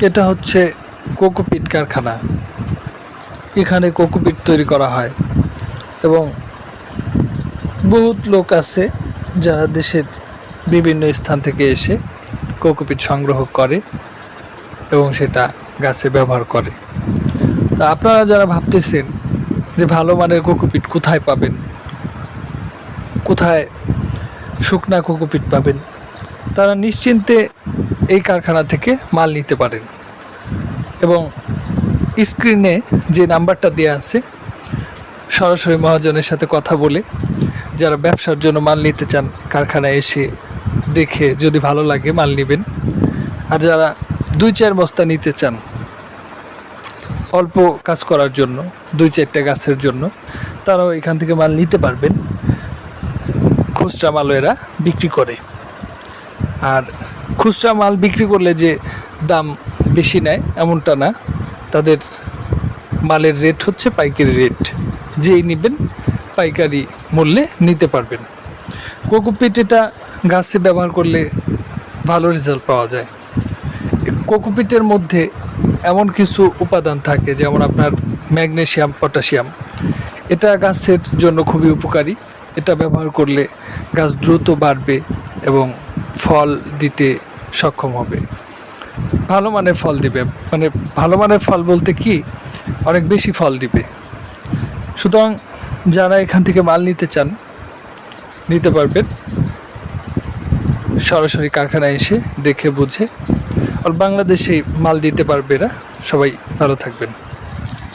এটা হচ্ছে কোকোপিট কারখানা। এখানে কোকোপিট তৈরি করা হয় এবং বহুত লোক আছে যারা দেশের বিভিন্ন স্থান থেকে এসে কোকোপিট সংগ্রহ করে এবং সেটা গাছে ব্যবহার করে। তা আপনারা যারা ভাবতেছেন যে ভালো মানের কোকোপিট কোথায় পাবেন, কোথায় শুকনা কোকোপিট পাবেন, তারা নিশ্চিন্তে এই কারখানা থেকে মাল নিতে পারেন এবং স্ক্রিনে যে নাম্বারটা দেওয়া আছে সরাসরি মহাজনের সাথে কথা বলে যারা ব্যবসার জন্য মাল নিতে চান কারখানায় এসে দেখে যদি ভালো লাগে মাল নেবেন। আর যারা 2-4 বস্তা নিতে চান অল্প কাজ করার জন্য, 2-4টা গাছের জন্য, তারাও এখান থেকে মাল নিতে পারবেন। খুচরা মালও এরা বিক্রি করে। আর খুচরা মাল বিক্রি করলে যে দাম বেশি নেয় এমনটা না, তাদের মালের রেট হচ্ছে পাইকারি রেট। যেই নেবেন পাইকারি মূল্যে নিতে পারবেন। কোকোপিট এটা গাছে ব্যবহার করলে ভালো রেজাল্ট পাওয়া যায়। কোকোপিটের মধ্যে এমন কিছু উপাদান থাকে যেমন আপনার ম্যাগনেসিয়াম, পটাশিয়াম। এটা গাছের জন্য খুবই উপকারী। এটা ব্যবহার করলে গাছ দ্রুত বাড়বে এবং ফল দিতে সক্ষম হবে। ভালো মানের ফল দিবে, মানে ভালো মানের ফল বলতে কি, অনেক বেশি ফল দিবে। সুতরাং যারা এখান থেকে মাল নিতে চান নিতে পারবেন সরাসরি কারখানায় এসে দেখে বুঝে। আর বাংলাদেশে মাল দিতে পারবে এরা। সবাই ভালো থাকবেন।